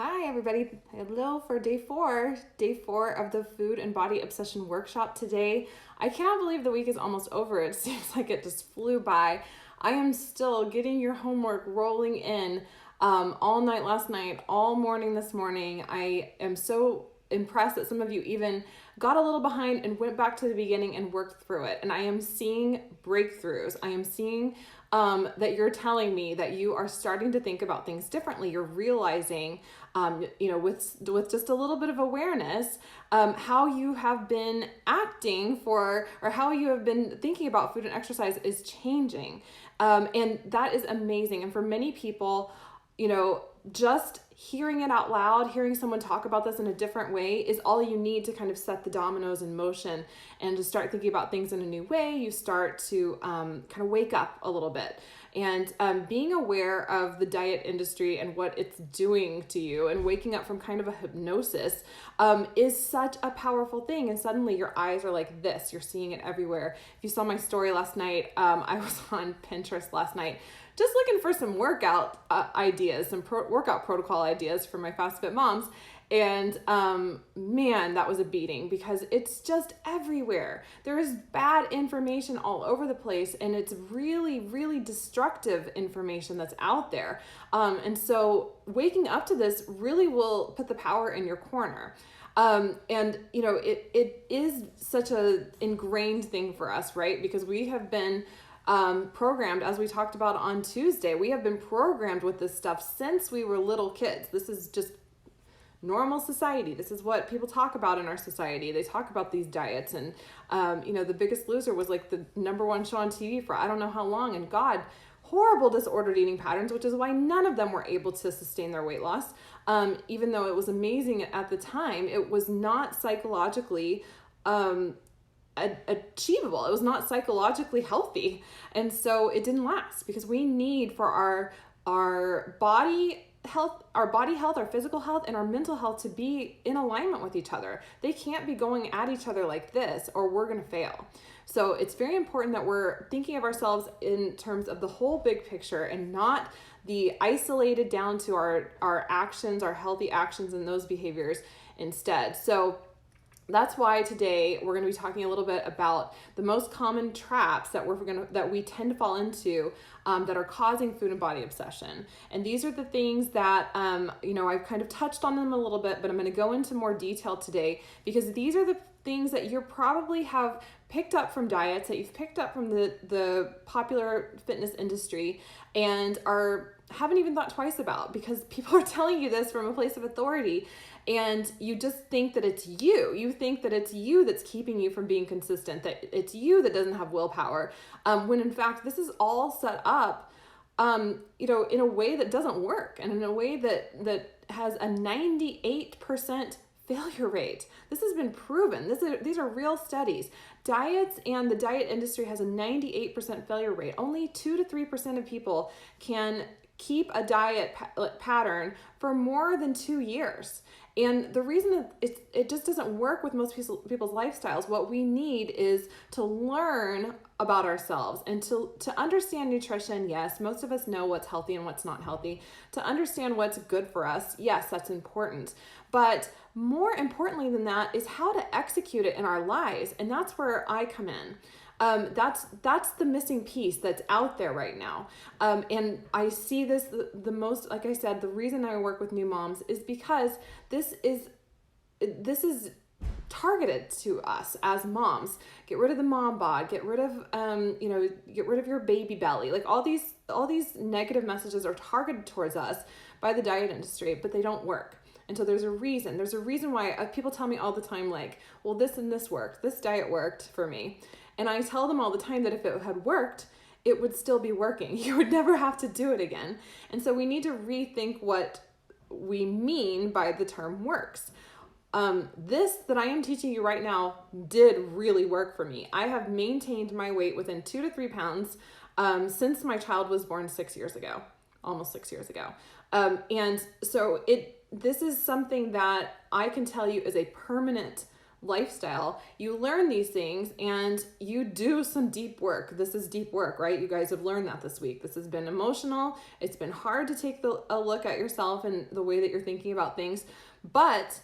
Hi, everybody. Hello for day four of the Food and Body Obsession Workshop today. I cannot believe the week is almost over. It seems like it just flew by. I am still getting your homework rolling in all night last night, all morning this morning. I am so impressed that some of you even got a little behind and went back to the beginning and worked through it. And I am seeing breakthroughs. I am seeing that you're telling me that you are starting to think about things differently. You're realizing, with just a little bit of awareness, how you have been acting for, or how you have been thinking about food and exercise is changing. And that is amazing. And for many people, just hearing it out loud, hearing someone talk about this in a different way is all you need to kind of set the dominoes in motion and to start thinking about things in a new way. You start to kind of wake up a little bit. And being aware of the diet industry and what it's doing to you and waking up from kind of a hypnosis is such a powerful thing. And suddenly your eyes are like this. You're seeing it everywhere. If you saw my story last night, I was on Pinterest last night just looking for some workout ideas, some workout protocol ideas for my Fast Fit moms. And man, that was a beating because it's just everywhere. There is bad information all over the place, and it's really, really destructive information that's out there. And so waking up to this really will put the power in your corner. It is such a ingrained thing for us, right? Because we have been programmed, as we talked about on Tuesday, we have been programmed with this stuff since we were little kids. This is just normal society. This is what people talk about in our society. They talk about these diets and, The Biggest Loser was like the number one show on TV for I don't know how long. And God, horrible disordered eating patterns, which is why none of them were able to sustain their weight loss. Even though it was amazing at the time, it was not psychologically achievable. It was not psychologically healthy. And so it didn't last because we need for our body health, our physical health, and our mental health to be in alignment with each other. They can't be going at each other like this or we're going to fail. So it's very important that we're thinking of ourselves in terms of the whole big picture and not the isolated down to our actions, our healthy actions and those behaviors instead. So that's why today we're going to be talking a little bit about the most common traps that we tend to fall into that are causing food and body obsession. And these are the things that I've kind of touched on them a little bit, but I'm going to go into more detail today because these are the things that you probably have picked up from diets, that you've picked up from the popular fitness industry and haven't even thought twice about because people are telling you this from a place of authority. And you just think that it's you. You think that it's you that's keeping you from being consistent, that it's you that doesn't have willpower. When in fact, this is all set up, in a way that doesn't work and in a way that has a 98% failure rate. This has been proven. These are real studies. Diets and the diet industry has a 98% failure rate. Only 2 to 3% of people can keep a diet pattern for more than 2 years. And the reason that it just doesn't work with most people's lifestyles, what we need is to learn about ourselves and to understand nutrition. Yes, most of us know what's healthy and what's not healthy. To understand what's good for us, yes, that's important. But more importantly than that is how to execute it in our lives. And that's where I come in. That's the missing piece that's out there right now. And I see this the most, like I said, the reason I work with new moms is because this is targeted to us as moms. Get rid of the mom bod, get rid of your baby belly. Like all these negative messages are targeted towards us by the diet industry, but they don't work. And so there's a reason why people tell me all the time, like, well, this and this worked. This diet worked for me. And I tell them all the time that if it had worked, it would still be working. You would never have to do it again. And so we need to rethink what we mean by the term works. This that I am teaching you right now did really work for me. I have maintained my weight within 2 to 3 pounds since my child was born 6 years ago, almost 6 years ago. And so this is something that I can tell you is a permanent lifestyle, you learn these things and you do some deep work. This is deep work, right? You guys have learned that this week. This has been emotional. It's been hard to take a look at yourself and the way that you're thinking about things. But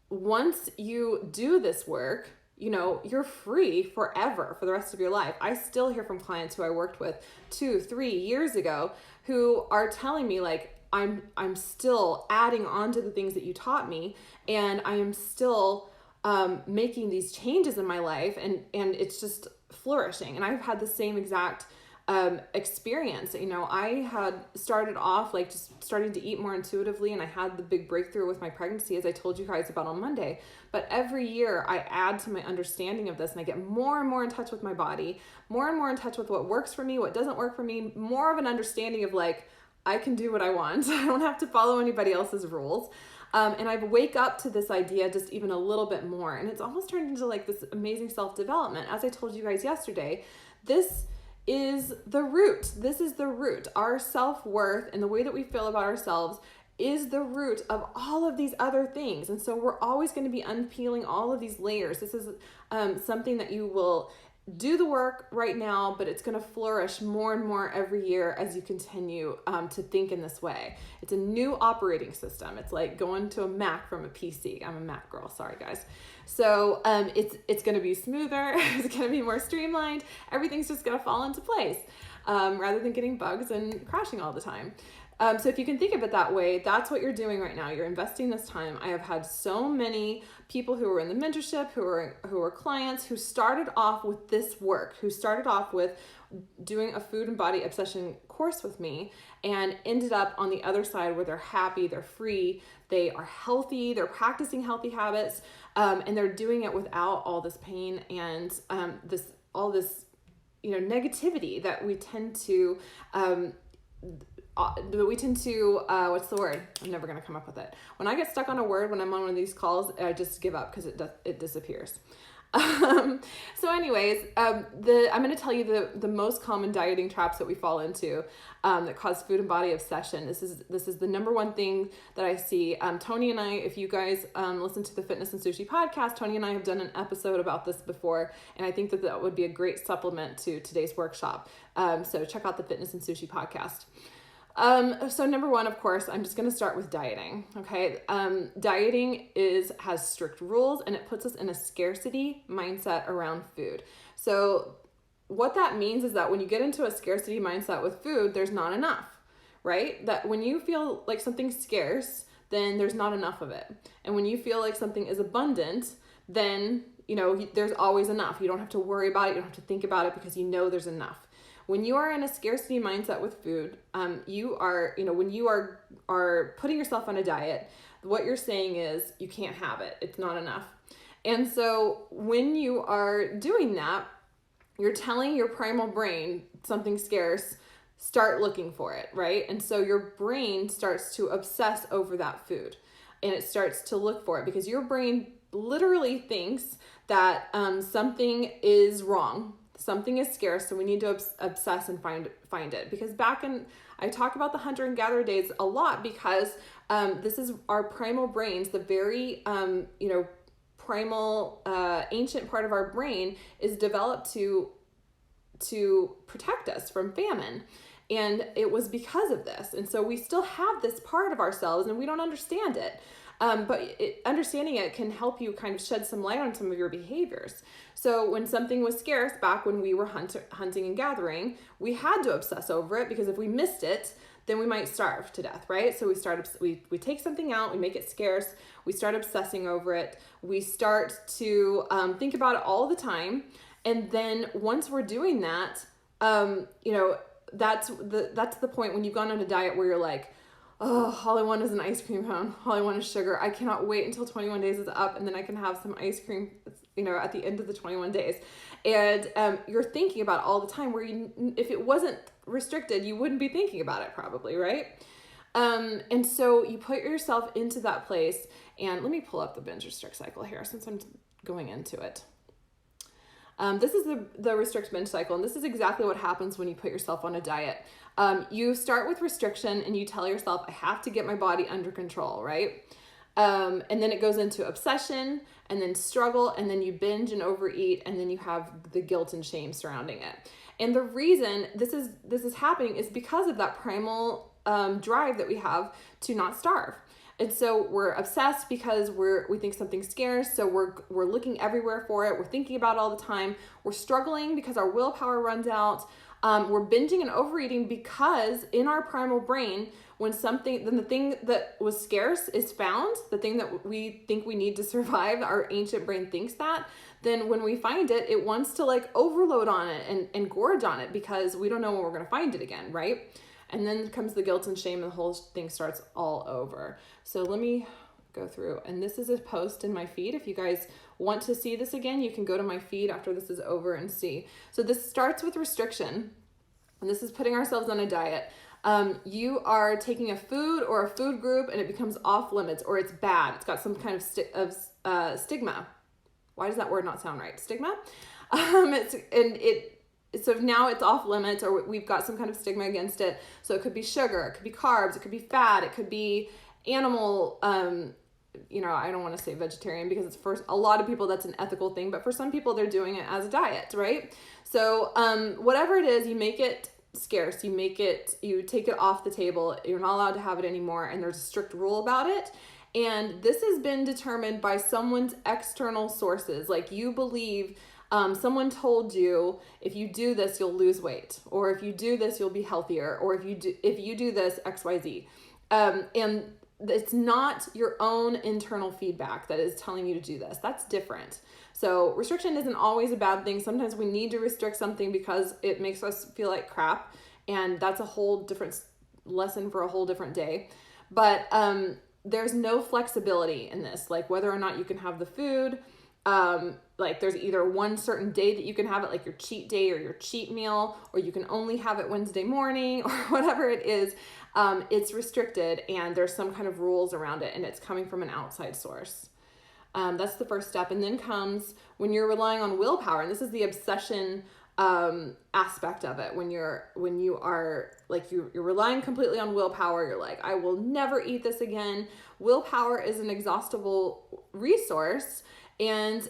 once you do this work, you know, you're free forever for the rest of your life. I still hear from clients who I worked with 2-3 years ago who are telling me like, I'm still adding on to the things that you taught me, and I am still making these changes in my life, and it's just flourishing. And I've had the same exact experience. You know, I had started off like just starting to eat more intuitively, and I had the big breakthrough with my pregnancy, as I told you guys about on Monday. But every year I add to my understanding of this, and I get more and more in touch with my body, more and more in touch with what works for me, what doesn't work for me, more of an understanding of like, I can do what I want. I don't have to follow anybody else's rules. And I wake up to this idea just even a little bit more. And it's almost turned into like this amazing self-development. As I told you guys yesterday, this is the root. This is the root. Our self-worth and the way that we feel about ourselves is the root of all of these other things. And so we're always going to be unpeeling all of these layers. This is something that you will do the work right now, but it's going to flourish more and more every year as you continue to think in this way. It's a new operating system. It's like going to a Mac from a PC. I'm a Mac girl. Sorry, guys. So it's going to be smoother. It's going to be more streamlined. Everything's just going to fall into place rather than getting bugs and crashing all the time. So if you can think of it that way, that's what you're doing right now. You're investing this time. I have had so many people who are in the mentorship, who are clients, who started off with this work, who started off with doing a food and body obsession course with me and ended up on the other side where they're happy, they're free, they are healthy, they're practicing healthy habits, and they're doing it without all this pain and all this negativity that we tend to what's the word? I'm never going to come up with it. When I get stuck on a word, when I'm on one of these calls, I just give up because it disappears. So anyways, I'm going to tell you the most common dieting traps that we fall into that cause food and body obsession. This is the number one thing that I see. Tony and I, if you guys listen to the Fitness and Sushi podcast, Tony and I have done an episode about this before, and I think that would be a great supplement to today's workshop. So check out the Fitness and Sushi podcast. So number one, of course, I'm just going to start with dieting. Okay. Dieting has strict rules, and it puts us in a scarcity mindset around food. So what that means is that when you get into a scarcity mindset with food, there's not enough, right? That when you feel like something's scarce, then there's not enough of it. And when you feel like something is abundant, then, there's always enough. You don't have to worry about it. You don't have to think about it because there's enough. When you are in a scarcity mindset with food, when you are putting yourself on a diet, what you're saying is you can't have it. It's not enough. And so when you are doing that, you're telling your primal brain something scarce, start looking for it, right? And so your brain starts to obsess over that food, and it starts to look for it because your brain literally thinks that something is wrong. Something is scarce, so we need to obsess and find it. Because I talk about the hunter and gatherer days a lot because this is our primal brains, the very primal ancient part of our brain is developed to protect us from famine. And it was because of this. And so we still have this part of ourselves and we don't understand it. But understanding it can help you kind of shed some light on some of your behaviors. So when something was scarce back when we were hunting and gathering, we had to obsess over it because if we missed it, then we might starve to death, right? So we take something out, we make it scarce, we start obsessing over it, we start to think about it all the time, and then once we're doing that, that's the point when you've gone on a diet where you're like, oh, all I want is an ice cream cone. All I want is sugar. I cannot wait until 21 days is up and then I can have some ice cream, at the end of the 21 days. And you're thinking about it all the time where if it wasn't restricted, you wouldn't be thinking about it probably, right? And so you put yourself into that place, and let me pull up the binge restrict cycle here since I'm going into it. This is the restrict binge cycle, and this is exactly what happens when you put yourself on a diet. You start with restriction and you tell yourself, I have to get my body under control, right? And then it goes into obsession, and then struggle, and then you binge and overeat, and then you have the guilt and shame surrounding it. And the reason this is happening is because of that primal drive that we have to not starve. And so we're obsessed because we think something's scarce, so we're looking everywhere for it. We're thinking about it all the time. We're struggling because our willpower runs out. We're binging and overeating because in our primal brain, when the thing that was scarce is found, the thing that we think we need to survive, our ancient brain thinks that, then when we find it, it wants to like overload on it and gorge on it because we don't know when we're going to find it again, right? And then comes the guilt and shame, and the whole thing starts all over. So let me go through, and this is a post in my feed. If you guys want to see this again, you can go to my feed after this is over and see. So this starts with restriction, and this is putting ourselves on a diet. You are taking a food or a food group and it becomes off limits, or it's bad. It's got some kind of stigma. Why does that word not sound right? Stigma? So now it's off limits, or we've got some kind of stigma against it. So it could be sugar, it could be carbs, it could be fat, it could be animal, I don't want to say vegetarian because it's for a lot of people that's an ethical thing, but for some people they're doing it as a diet, right? So whatever it is, you make it scarce, you take it off the table, you're not allowed to have it anymore, and there's a strict rule about it. And this has been determined by someone's external sources. Like you believe someone told you, if you do this, you'll lose weight, or if you do this, you'll be healthier, or if you do this, XYZ. And it's not your own internal feedback that is telling you to do this. That's different. So restriction isn't always a bad thing. Sometimes we need to restrict something because it makes us feel like crap. And that's a whole different lesson for a whole different day. But there's no flexibility in this, like whether or not you can have the food. Like there's either one certain day that you can have it, like your cheat day or your cheat meal, or you can only have it Wednesday morning or whatever it is. It's restricted, and there's some kind of rules around it, and it's coming from an outside source. That's the first step. And then comes when you're relying on willpower, and this is the obsession aspect of it. When you are like, you're relying completely on willpower, you're like, I will never eat this again. Willpower is an exhaustible resource. And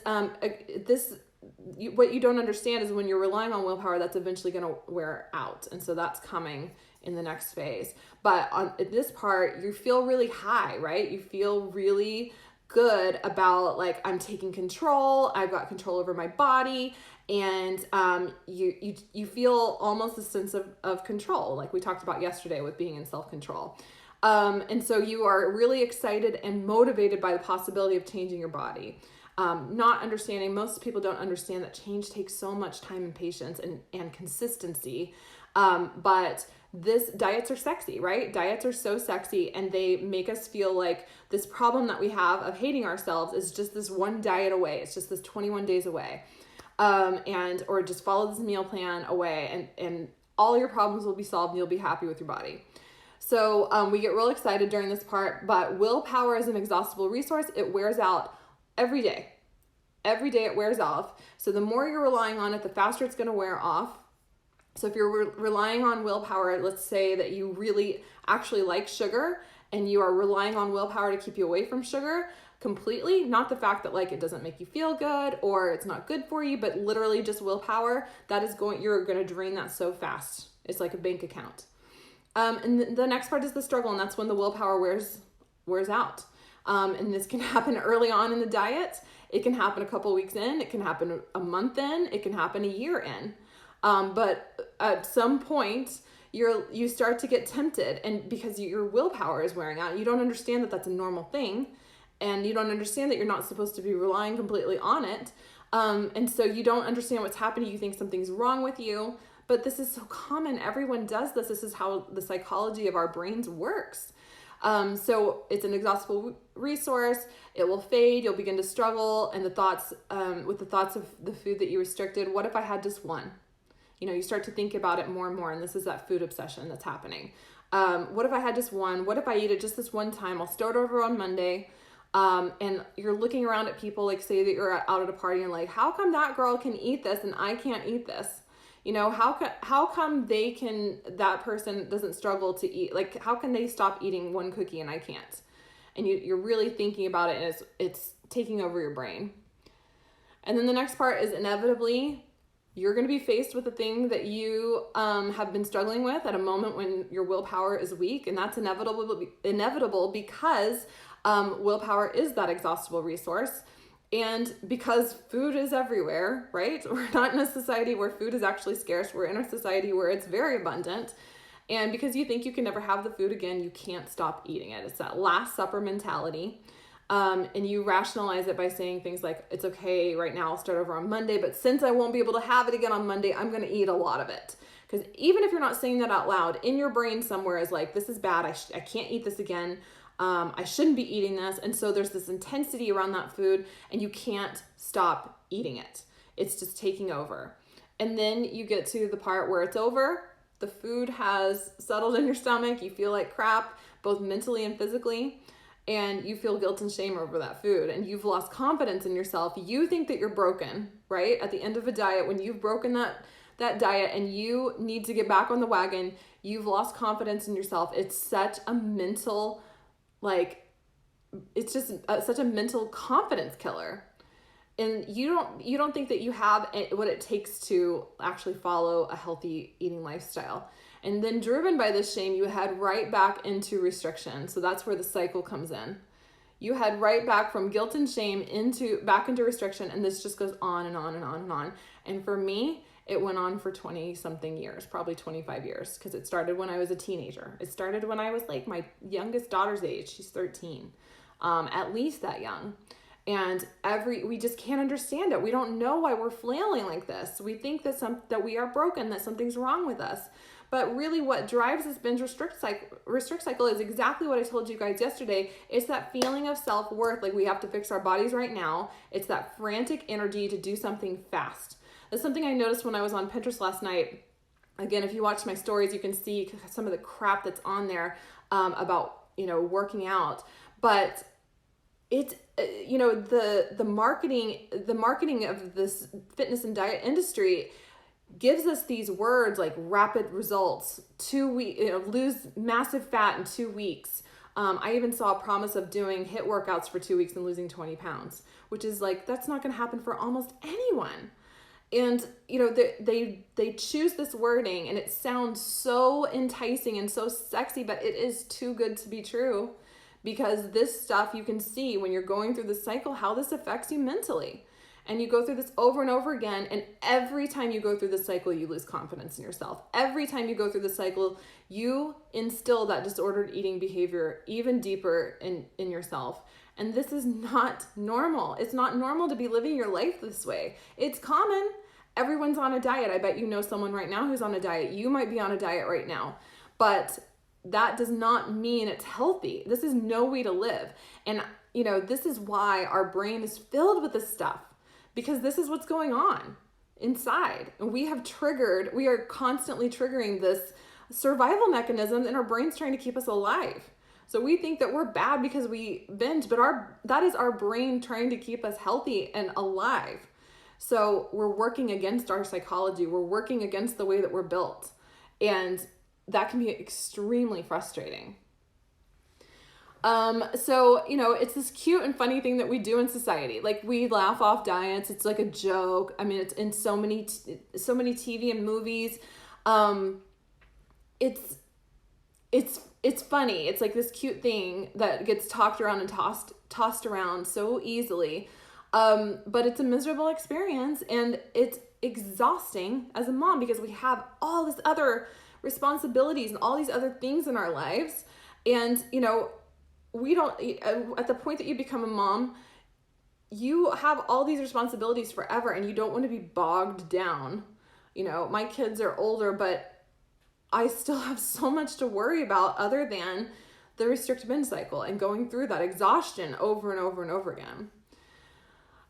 what you don't understand is when you're relying on willpower, that's eventually going to wear out. And so that's coming in the next phase. But on this part, you feel really high, right? You feel really good about like, I'm taking control. I've got control over my body. And you feel almost a sense of control, like we talked about yesterday with being in self-control. And so you are really excited and motivated by the possibility of changing your body. Not understanding, most people don't understand that change takes so much time and patience and consistency. But diets are sexy, right? Diets are so sexy, and they make us feel like this problem that we have of hating ourselves is just this one diet away. It's just this 21 days away. Or just follow this meal plan away, and all your problems will be solved and you'll be happy with your body. So we get real excited during this part, but willpower is an exhaustible resource. It wears out every day. Every day it wears off. So the more you're relying on it, the faster it's going to wear off. So if you're relying on willpower, let's say that you really actually like sugar and you are relying on willpower to keep you away from sugar completely, not the fact that like it doesn't make you feel good or it's not good for you, but literally just willpower, you're going to drain that so fast. It's like a bank account. And the next part is the struggle, and that's when the willpower wears out. And this can happen early on in the diet. It can happen a couple weeks in. It can happen a month in. It can happen a year in. But at some point, you start to get tempted, and because your willpower is wearing out, you don't understand that that's a normal thing, and you don't understand that you're not supposed to be relying completely on it. And so you don't understand what's happening. You think something's wrong with you, but this is so common. Everyone does this. This is how the psychology of our brains works. So it's an exhaustible resource. It will fade. You'll begin to struggle. And with the thoughts of the food that you restricted, what if I had just one? You start to think about it more and more. And this is that food obsession that's happening. What if I had just one? What if I eat it just this one time? I'll start over on Monday. And you're looking around at people, like say that you're out at a party and like, how come that girl can eat this and I can't eat this? How come that person doesn't struggle to eat? Like, how can they stop eating one cookie and I can't? and you're really thinking about it, and it's taking over your brain. And then the next part is inevitably you're going to be faced with a thing that you have been struggling with at a moment when your willpower is weak, and that's inevitable because willpower is that exhaustible resource. And because food is everywhere, right? We're not in a society where food is actually scarce. We're in a society where it's very abundant. And because you think you can never have the food again, you can't stop eating it. It's that Last Supper mentality. And you rationalize it by saying things like, it's okay, right now I'll start over on Monday, but since I won't be able to have it again on Monday, I'm going to eat a lot of it. Because even if you're not saying that out loud, in your brain somewhere is like, this is bad, I can't eat this again. I shouldn't be eating this. And so there's this intensity around that food, and you can't stop eating it. It's just taking over. And then you get to the part where it's over. The food has settled in your stomach. You feel like crap, both mentally and physically. And you feel guilt and shame over that food. And you've lost confidence in yourself. You think that you're broken, right? At the end of a diet, when you've broken that diet and you need to get back on the wagon, you've lost confidence in yourself. It's such a mental it's just such a mental confidence killer. And you don't think that you have what it takes to actually follow a healthy eating lifestyle. And then driven by this shame, you head right back into restriction. So that's where the cycle comes in. You head right back from guilt and shame back into restriction, and this just goes on and on and on and on. And for me, it went on for 20 something years, probably 25 years, because it started when I was a teenager. It started when I was like my youngest daughter's age. She's 13, at least that young. And we just can't understand it. We don't know why we're flailing like this. We think that we are broken, that something's wrong with us. But really what drives this binge restrict cycle is exactly what I told you guys yesterday. It's that feeling of self-worth, like we have to fix our bodies right now. It's that frantic energy to do something fast. That's something I noticed when I was on Pinterest last night. Again, if you watch my stories, you can see some of the crap that's on there about, working out. But it's, the marketing of this fitness and diet industry gives us these words like rapid results, 2 weeks, lose massive fat in 2 weeks. I even saw a promise of doing HIIT workouts for 2 weeks and losing 20 pounds, which is like, that's not going to happen for almost anyone. And, they choose this wording, and it sounds so enticing and so sexy, but it is too good to be true, because this stuff, you can see when you're going through the cycle, how this affects you mentally. And you go through this over and over again. And every time you go through the cycle, you lose confidence in yourself. Every time you go through the cycle, you instill that disordered eating behavior even deeper in yourself. And this is not normal. It's not normal to be living your life this way. It's common. Everyone's on a diet. I bet you know someone right now who's on a diet. You might be on a diet right now. But that does not mean it's healthy. This is no way to live. And, this is why our brain is filled with this stuff. Because this is what's going on inside. And we are constantly triggering this survival mechanism, and our brain's trying to keep us alive. So we think that we're bad because we binge, but that is our brain trying to keep us healthy and alive. So we're working against our psychology. We're working against the way that we're built. And that can be extremely frustrating. So, it's this cute and funny thing that we do in society. Like, we laugh off diets. It's like a joke. I mean, it's in so many TV and movies. It's funny. It's like this cute thing that gets talked around and tossed around so easily. But it's a miserable experience, and it's exhausting as a mom, because we have all this other responsibilities and all these other things in our lives. And, we don't, at the point that you become a mom, you have all these responsibilities forever, and you don't want to be bogged down. My kids are older, but I still have so much to worry about other than the restrict binge cycle and going through that exhaustion over and over and over again.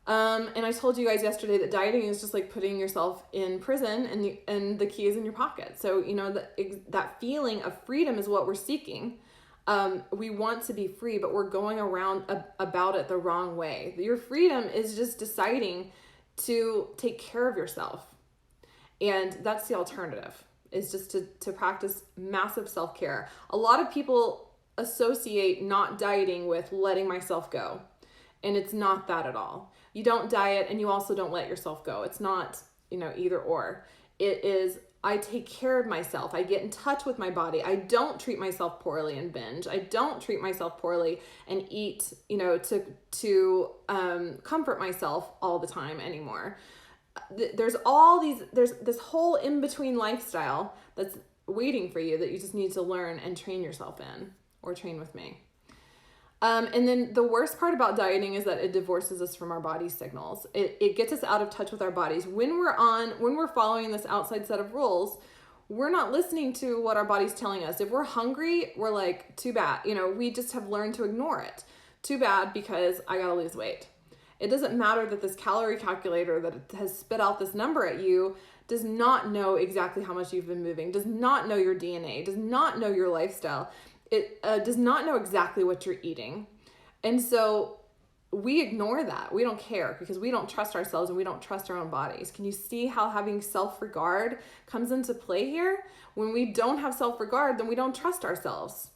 And I told you guys yesterday that dieting is just like putting yourself in prison, and the key is in your pocket. So, that feeling of freedom is what we're seeking. We want to be free, but we're going around about it the wrong way. Your freedom is just deciding to take care of yourself. And that's the alternative, is just to practice massive self-care. A lot of people associate not dieting with letting myself go. And it's not that at all. You don't diet and you also don't let yourself go. It's not, either or. It is, I take care of myself. I get in touch with my body. I don't treat myself poorly and binge. I don't treat myself poorly and eat, to comfort myself all the time anymore. There's this whole in-between lifestyle that's waiting for you that you just need to learn and train yourself in, or train with me. And then the worst part about dieting is that it divorces us from our body signals. It gets us out of touch with our bodies. When we're following this outside set of rules, we're not listening to what our body's telling us. If we're hungry, we're like, too bad. We just have learned to ignore it. Too bad, because I gotta lose weight. It doesn't matter that this calorie calculator that has spit out this number at you does not know exactly how much you've been moving, does not know your DNA, does not know your lifestyle. It does not know exactly what you're eating. And so we ignore that. We don't care because we don't trust ourselves and we don't trust our own bodies. Can you see how having self-regard comes into play here? When we don't have self-regard, then we don't trust ourselves.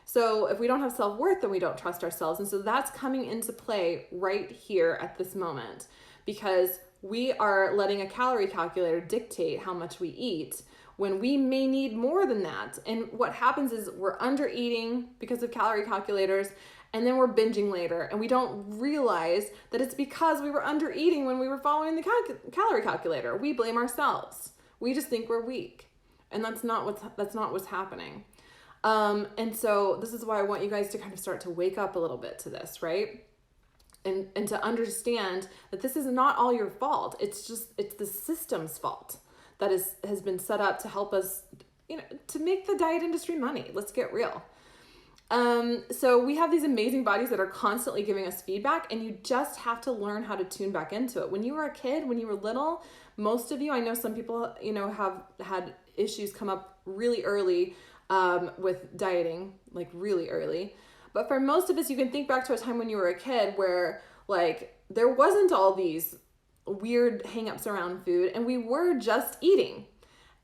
So if we don't have self-worth, then we don't trust ourselves. And so that's coming into play right here at this moment, because we are letting a calorie calculator dictate how much we eat when we may need more than that. And what happens is we're under eating because of calorie calculators, and then we're binging later, and we don't realize that it's because we were under eating when we were following the calorie calculator. We blame ourselves. We just think we're weak, and that's not what's happening. And so this is why I want you guys to kind of start to wake up a little bit to this, right? And to understand that this is not all your fault. It's the system's fault that has been set up to help us, to make the diet industry money. Let's get real. So we have these amazing bodies that are constantly giving us feedback, and you just have to learn how to tune back into it. When you were a kid, when you were little, most of you, I know some people, have had issues come up really early, with dieting, like really early. But for most of us, you can think back to a time when you were a kid where there wasn't all these weird hangups around food, and we were just eating.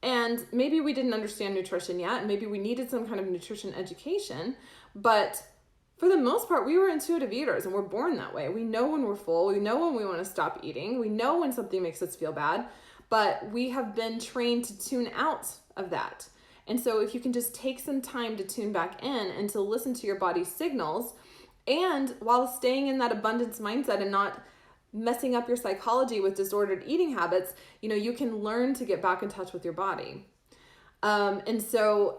And maybe we didn't understand nutrition yet, and maybe we needed some kind of nutrition education, but for the most part, we were intuitive eaters, and we're born that way. We know when we're full, we know when we want to stop eating, we know when something makes us feel bad, but we have been trained to tune out of that. And so if you can just take some time to tune back in and to listen to your body's signals, and while staying in that abundance mindset and not messing up your psychology with disordered eating habits, you can learn to get back in touch with your body. And so,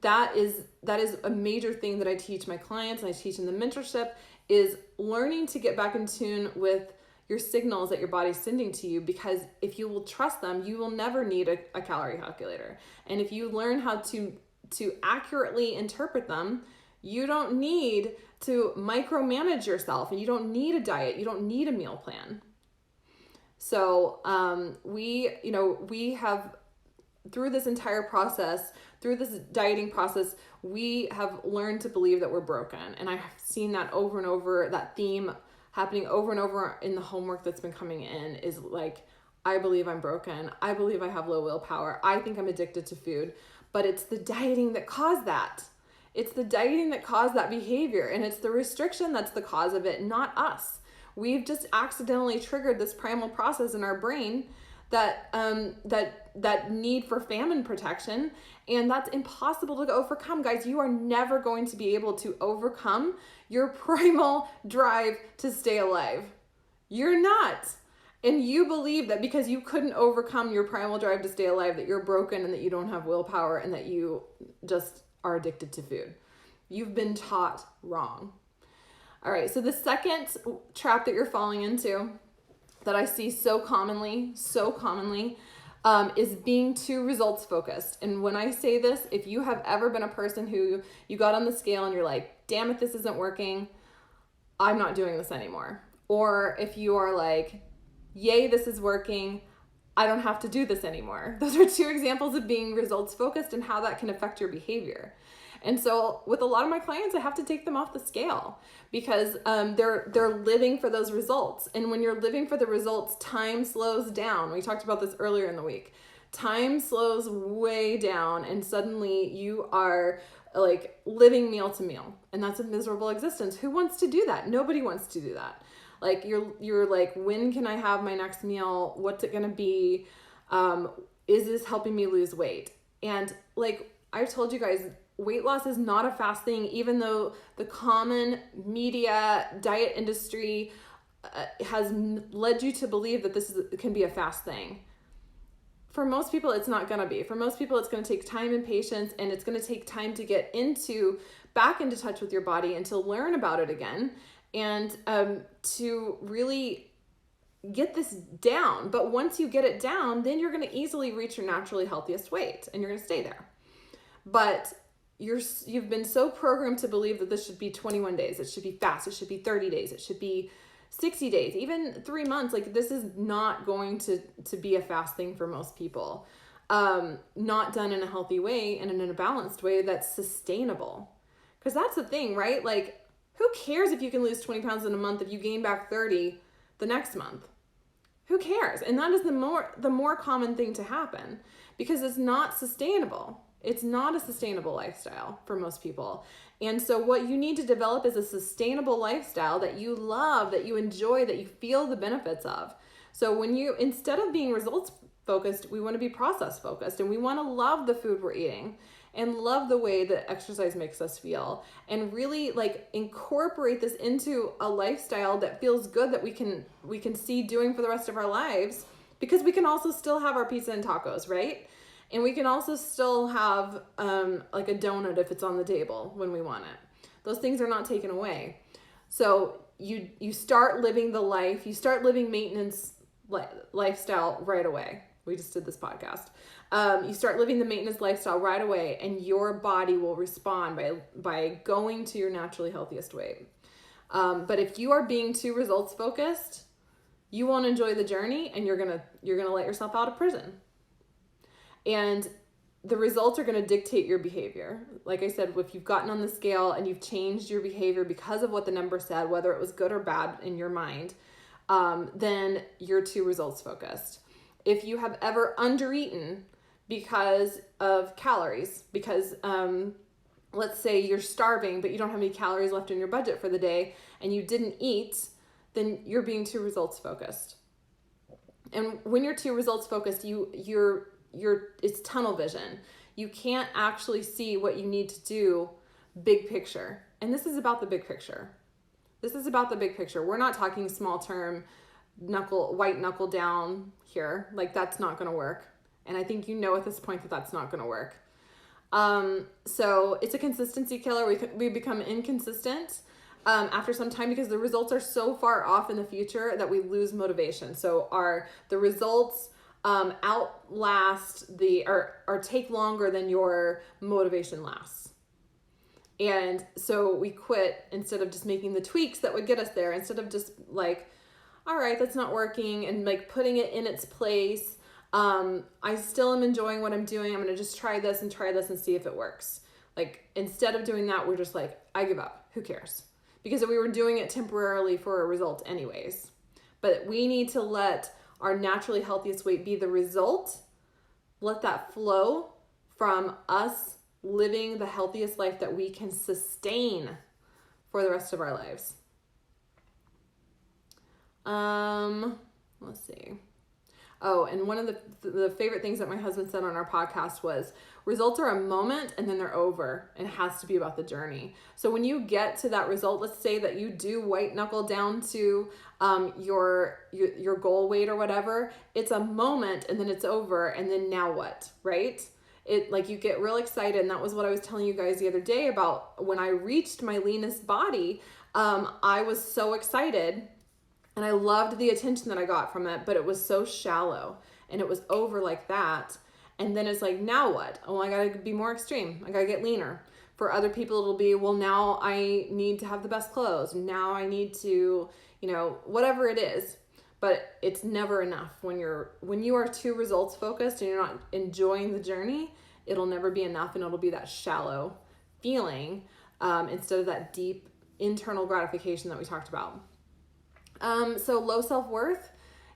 that is a major thing that I teach my clients and I teach in the mentorship, is learning to get back in tune with your signals that your body's sending to you, because if you will trust them, you will never need a calorie calculator. And if you learn how to accurately interpret them, you don't need to micromanage yourself, and you don't need a diet. You don't need a meal plan. So we have, through this entire process, through this dieting process, we have learned to believe that we're broken. And I've seen that over and over, that theme happening over and over in the homework that's been coming in, is I believe I'm broken. I believe I have low willpower. I think I'm addicted to food. But it's the dieting that caused that. It's the dieting that caused that behavior, and it's the restriction that's the cause of it, not us. We've just accidentally triggered this primal process in our brain that need for famine protection, and that's impossible to overcome. Guys, you are never going to be able to overcome your primal drive to stay alive. You're not. And you believe that because you couldn't overcome your primal drive to stay alive, that you're broken and that you don't have willpower and that you just are addicted to food. You've been taught wrong. All right, so the second trap that you're falling into, that I see so commonly, is being too results focused. And when I say this, if you have ever been a person who you got on the scale and you're like, damn it, this isn't working, I'm not doing this anymore. Or if you are like, yay, this is working, I don't have to do this anymore. Those are two examples of being results focused and how that can affect your behavior. And so with a lot of my clients, I have to take them off the scale because they're living for those results. And when you're living for the results, time slows down. We talked about this earlier in the week. Time slows way down, and suddenly you are like living meal to meal, and that's a miserable existence. Who wants to do that? Nobody wants to do that. Like you're like, when can I have my next meal? What's it gonna be? Is this helping me lose weight? And like I've told you guys, weight loss is not a fast thing, even though the common media diet industry has led you to believe that can be a fast thing. For most people, it's not going to be. For most people, it's going to take time and patience, and it's going to take time to get back into touch with your body and to learn about it again, and to really get this down. But once you get it down, then you're going to easily reach your naturally healthiest weight, and you're going to stay there. But you've been so programmed to believe that this should be 21 days. It should be fast. It should be 30 days. It should be 60 days, even 3 months. Like, this is not going to be a fast thing for most people. Not done in a healthy way and in a balanced way that's sustainable. Because that's the thing, right? Like, who cares if you can lose 20 pounds in a month if you gain back 30 the next month? Who cares? And that is the more common thing to happen, because it's not sustainable. It's not a sustainable lifestyle for most people. And so what you need to develop is a sustainable lifestyle that you love, that you enjoy, that you feel the benefits of. So instead of being results focused, we want to be process focused, and we want to love the food we're eating and love the way that exercise makes us feel, and really like incorporate this into a lifestyle that feels good, that we can see doing for the rest of our lives, because we can also still have our pizza and tacos, right? And we can also still have like a donut if it's on the table when we want it. Those things are not taken away. So you start living the life, you start living maintenance lifestyle right away. We just did this podcast. You start living the maintenance lifestyle right away, and your body will respond by going to your naturally healthiest weight. But if you are being too results focused, you won't enjoy the journey, and you're gonna let yourself out of prison. And the results are going to dictate your behavior. Like I said, if you've gotten on the scale and you've changed your behavior because of what the number said, whether it was good or bad in your mind, then you're too results focused. If you have ever undereaten because of calories, because let's say you're starving, but you don't have any calories left in your budget for the day, and you didn't eat, then you're being too results focused. And when you're too results focused, it's tunnel vision. You can't actually see what you need to do big picture. And this is about the big picture. This is about the big picture. We're not talking small term white knuckle down here. Like, that's not going to work. And I think you know at this point that that's not going to work. So it's a consistency killer. We become inconsistent after some time, because the results are so far off in the future that we lose motivation. So the results outlast or take longer than your motivation lasts. And so we quit instead of just making the tweaks that would get us there, instead of just like, all right, that's not working, and like putting it in its place. I still am enjoying what I'm doing. I'm going to just try this and see if it works. Like, instead of doing that, we're just like, I give up. Who cares? Because we were doing it temporarily for a result anyways. But we need to let our naturally healthiest weight be the result. Let that flow from us living the healthiest life that we can sustain for the rest of our lives. Let's see. Oh, and one of the favorite things that my husband said on our podcast was, results are a moment and then they're over, and it has to be about the journey. So when you get to that result, let's say that you do white knuckle down to your goal weight or whatever, it's a moment and then it's over, and then now what, right? Like, you get real excited, and that was what I was telling you guys the other day about when I reached my leanest body. I was so excited. And I loved the attention that I got from it, but it was so shallow, and it was over like that. And then it's like, now what? Oh, I gotta be more extreme. I gotta get leaner. For other people, it'll be, well, now I need to have the best clothes. Now I need to, whatever it is. But it's never enough. When you are too results focused and you're not enjoying the journey, it'll never be enough, and it'll be that shallow feeling instead of that deep internal gratification that we talked about. So low self-worth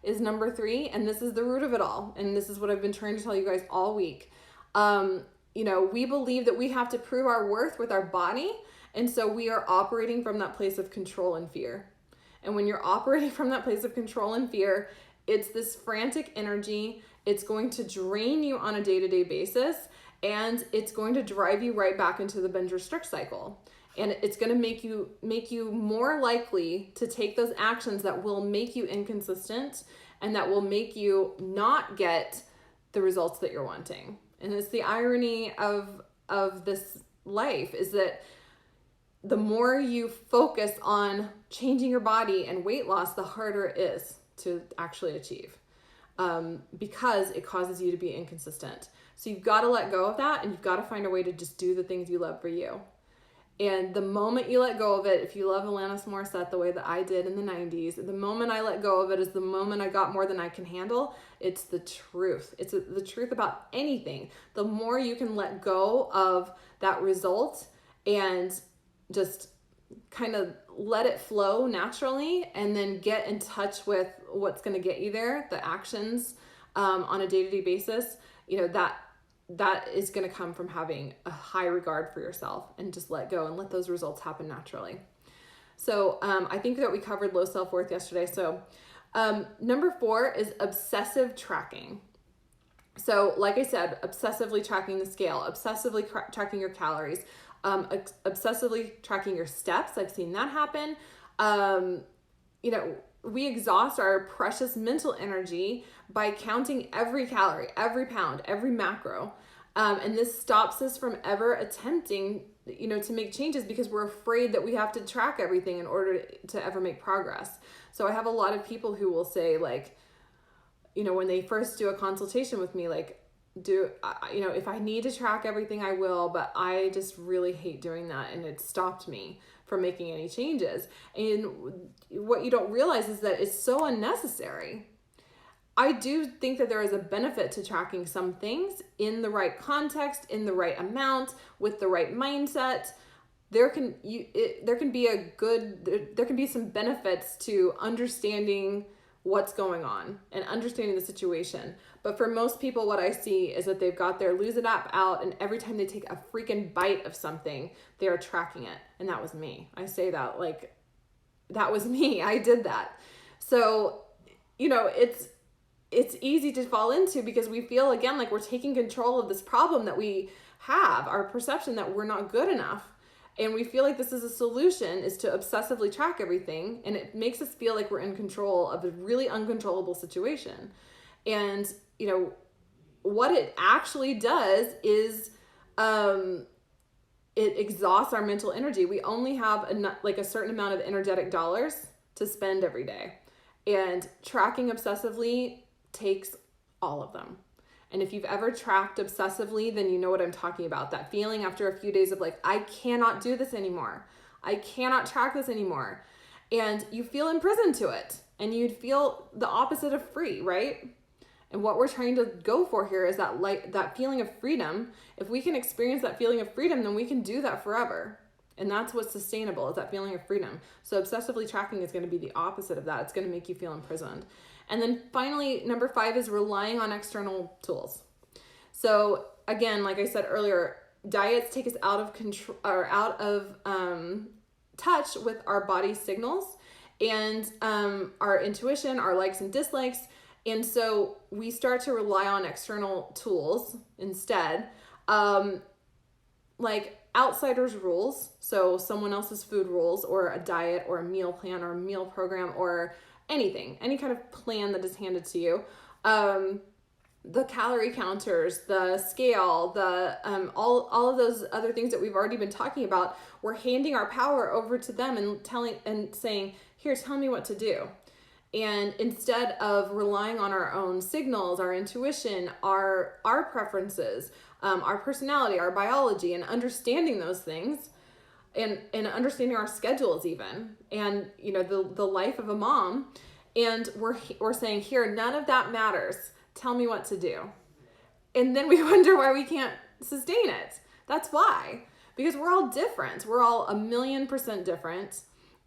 is number 3, and this is the root of it all. And this is what I've been trying to tell you guys all week. We believe that we have to prove our worth with our body. And so we are operating from that place of control and fear. And when you're operating from that place of control and fear, it's this frantic energy. It's going to drain you on a day-to-day basis, and it's going to drive you right back into the binge restrict cycle. And it's going to make you more likely to take those actions that will make you inconsistent and that will make you not get the results that you're wanting. And it's the irony of this life is that the more you focus on changing your body and weight loss, the harder it is to actually achieve, because it causes you to be inconsistent. So you've got to let go of that, and you've got to find a way to just do the things you love for you. And the moment you let go of it, if you love Alanis Morissette the way that I did in the 90s, the moment I let go of it is the moment I got more than I can handle. It's the truth. It's the truth about anything. The more you can let go of that result and just kind of let it flow naturally, and then get in touch with what's going to get you there, the actions on a day-to-day basis, that is going to come from having a high regard for yourself, and just let go and let those results happen naturally. So I think that we covered low self-worth yesterday. So number 4 is obsessive tracking. So like I said, obsessively tracking the scale, obsessively tracking your calories, obsessively tracking your steps. I've seen that happen. We exhaust our precious mental energy by counting every calorie, every pound, every macro. And this stops us from ever attempting, to make changes, because we're afraid that we have to track everything in order to ever make progress. So I have a lot of people who will say, like, when they first do a consultation with me, like, if I need to track everything, I will, but I just really hate doing that, and it stopped me from making any changes. And what you don't realize is that it's so unnecessary. I do think that there is a benefit to tracking some things in the right context, in the right amount, with the right mindset. There can be some benefits to understanding what's going on and understanding the situation. But for most people, what I see is that they've got their Lose It app out, and every time they take a freaking bite of something, they are tracking it. And that was me. I say that like, that was me. I did that. So, it's easy to fall into, because we feel, again, like we're taking control of this problem that we have, our perception that we're not good enough. And we feel like this is a solution, is to obsessively track everything. And it makes us feel like we're in control of a really uncontrollable situation. And, what it actually does is it exhausts our mental energy. We only have a certain amount of energetic dollars to spend every day. And tracking obsessively takes all of them. And if you've ever tracked obsessively, then you know what I'm talking about. That feeling after a few days of like, I cannot do this anymore. I cannot track this anymore. And you feel imprisoned to it. And you'd feel the opposite of free, right? And what we're trying to go for here is that feeling of freedom. If we can experience that feeling of freedom, then we can do that forever. And that's what's sustainable, is that feeling of freedom. So obsessively tracking is going to be the opposite of that. It's going to make you feel imprisoned. And then finally, number 5 is relying on external tools. So again, like I said earlier, diets take us out of control, or out of touch with our body signals and our intuition, our likes and dislikes. And so we start to rely on external tools instead, like outsiders' rules. So someone else's food rules, or a diet, or a meal plan, or a meal program, or anything, any kind of plan that is handed to you. The calorie counters, the scale, the all of those other things that we've already been talking about. We're handing our power over to them and saying, here, tell me what to do. And instead of relying on our own signals, our intuition, our preferences, our personality, our biology, and understanding those things, and understanding our schedules even, and the life of a mom, and we're saying, here, none of that matters. Tell me what to do. And then we wonder why we can't sustain it. That's why. Because we're all different. We're all 1,000,000% different.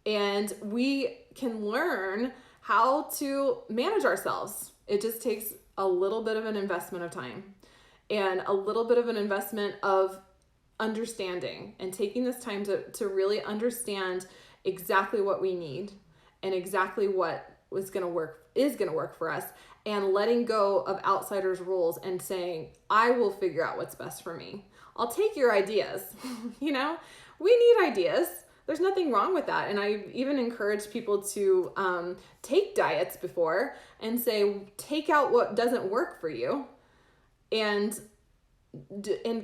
And we can learn how to manage ourselves. It just takes a little bit of an investment of time and a little bit of an investment of understanding and taking this time to really understand exactly what we need and exactly what is going to work for us, and letting go of outsiders' rules and saying, I will figure out what's best for me. I'll take your ideas. We need ideas. There's nothing wrong with that. And I even encourage people to take diets before and say, take out what doesn't work for you and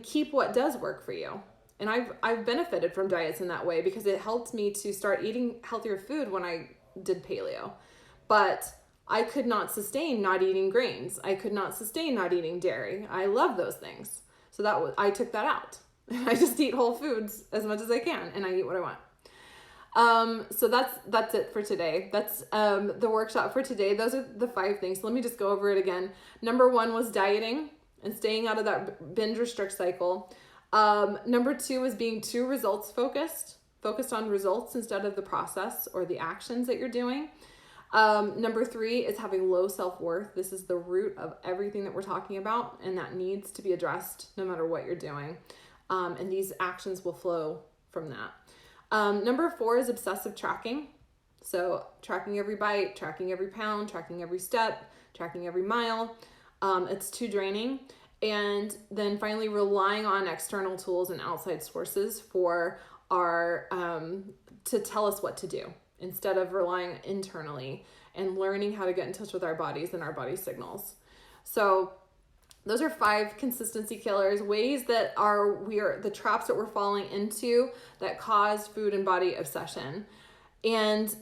keep what does work for you. And I've benefited from diets in that way because it helped me to start eating healthier food when I did paleo. But I could not sustain not eating grains. I could not sustain not eating dairy. I love those things. So I took that out. I just eat whole foods as much as I can, and I eat what I want. So that's it for today. That's the workshop for today. Those are the 5 things. Let me just go over it again. Number 1 was dieting and staying out of that binge restrict cycle. Number 2 is being too results focused on results instead of the process or the actions that you're doing. Number 3 is having low self-worth. This is the root of everything that we're talking about, and that needs to be addressed no matter what you're doing. And these actions will flow from that. Number 4 is obsessive tracking. So tracking every bite, tracking every pound, tracking every step, tracking every mile. It's too draining. And then finally, relying on external tools and outside sources for to tell us what to do, instead of relying internally and learning how to get in touch with our bodies and our body signals. So those are 5 consistency killers, ways that the traps that we're falling into that cause food and body obsession. And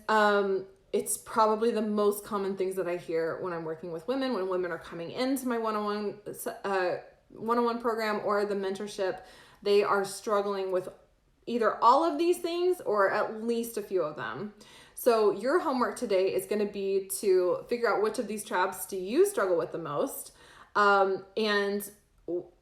it's probably the most common things that I hear when I'm working with women, when women are coming into my one-on-one program or the mentorship. They are struggling with either all of these things or at least a few of them. So your homework today is going to be to figure out which of these traps do you struggle with the most, and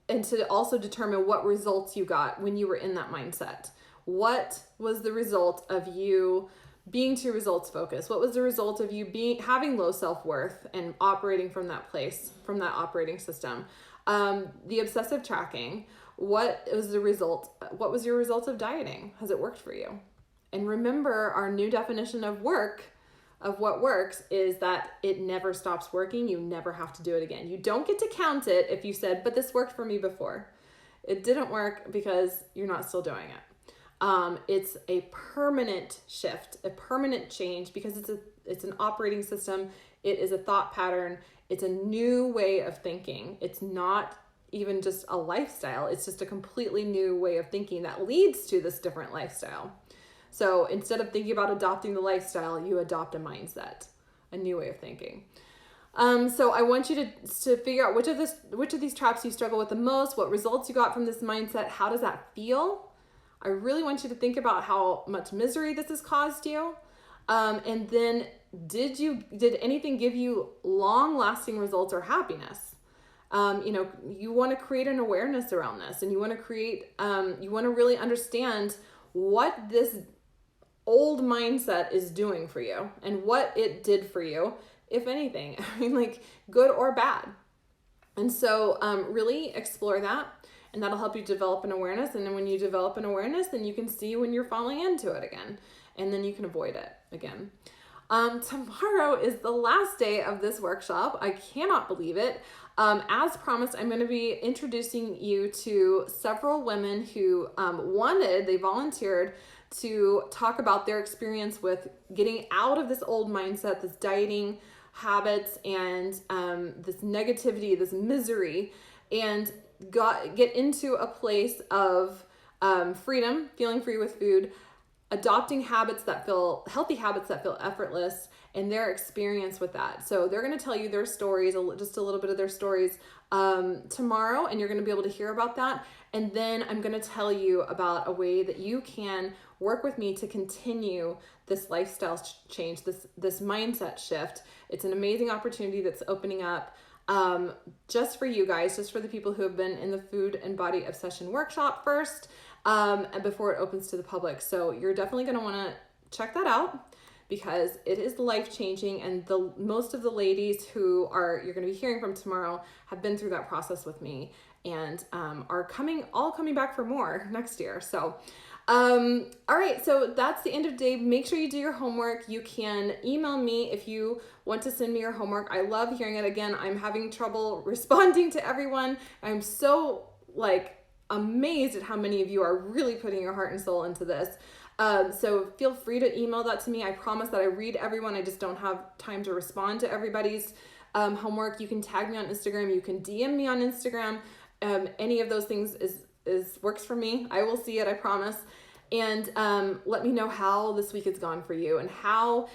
to also determine what results you got when you were in that mindset. What was the result of you being too results focused? What was the result of you having low self-worth and operating from that place, from that operating system? The obsessive tracking. What was the result? What was your result of dieting? Has it worked for you? And remember, our new definition of what works is that it never stops working. You never have to do it again. You don't get to count it if you said, but this worked for me before. It didn't work because you're not still doing it. It's a permanent shift, a permanent change, because it's an operating system. It is a thought pattern. It's a new way of thinking. It's not even just a lifestyle. It's just a completely new way of thinking that leads to this different lifestyle. So instead of thinking about adopting the lifestyle, you adopt a mindset, a new way of thinking. So I want you to figure out which of these traps you struggle with the most, what results you got from this mindset, how does that feel? I really want you to think about how much misery this has caused you. And then did anything give you long-lasting results or happiness? You want to create an awareness around this, and you want to really understand what this old mindset is doing for you and what it did for you, if anything. I mean, like, good or bad. And so really explore that, and that'll help you develop an awareness. And then when you develop an awareness, then you can see when you're falling into it again, and then you can avoid it again. Tomorrow is the last day of this workshop. I cannot believe it. As promised, I'm going to be introducing you to several women who they volunteered to talk about their experience with getting out of this old mindset, this dieting habits, and this negativity, this misery, and get into a place of freedom, feeling free with food, adopting healthy habits that feel effortless, and their experience with that. So they're going to tell you their stories, just a little bit of their stories tomorrow, and you're going to be able to hear about that. And then I'm going to tell you about a way that you can work with me to continue this lifestyle change, this mindset shift. It's an amazing opportunity that's opening up just for you guys, just for the people who have been in the food and body obsession workshop first, before it opens to the public. So you're definitely going to want to check that out. because it is life-changing, and most of the ladies who you're going to be hearing from tomorrow have been through that process with me, and are coming back for more next year. So all right, so that's the end of the day. Make sure you do your homework. You can email me if you want to send me your homework. I love hearing it. Again, I'm having trouble responding to everyone. I'm so amazed at how many of you are really putting your heart and soul into this. So feel free to email that to me. I promise that I read everyone. I just don't have time to respond to everybody's homework. You can tag me on Instagram. You can DM me on Instagram. Any of those things is works for me. I will see it, I promise. And let me know how this week has gone for you, and how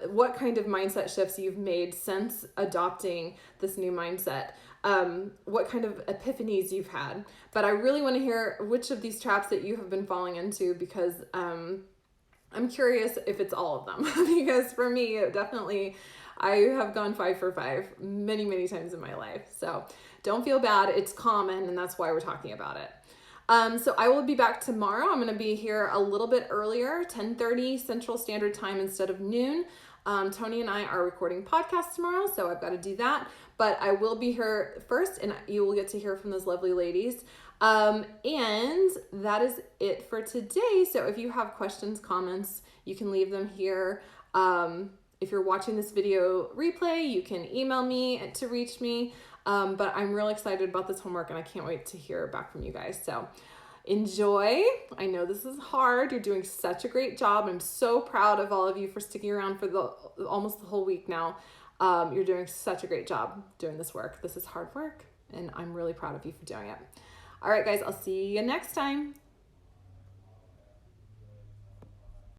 what kind of mindset shifts you've made since adopting this new mindset. What kind of epiphanies you've had. But I really want to hear which of these traps that you have been falling into, because I'm curious if it's all of them. Because for me, definitely, I have gone 5 for 5 many, many times in my life. So don't feel bad. It's common, and that's why we're talking about it. So I will be back tomorrow. I'm going to be here a little bit earlier, 10:30 Central Standard Time instead of noon. Tony and I are recording podcasts tomorrow, so I've got to do that. But I will be here first, and you will get to hear from those lovely ladies. And that is it for today. So if you have questions, comments, you can leave them here. If you're watching this video replay, you can email me to reach me. But I'm really excited about this homework, and I can't wait to hear back from you guys. So enjoy. I know this is hard. You're doing such a great job. I'm so proud of all of you for sticking around for almost the whole week now. You're doing such a great job doing this work. This is hard work, and I'm really proud of you for doing it. All right, guys, I'll see you next time.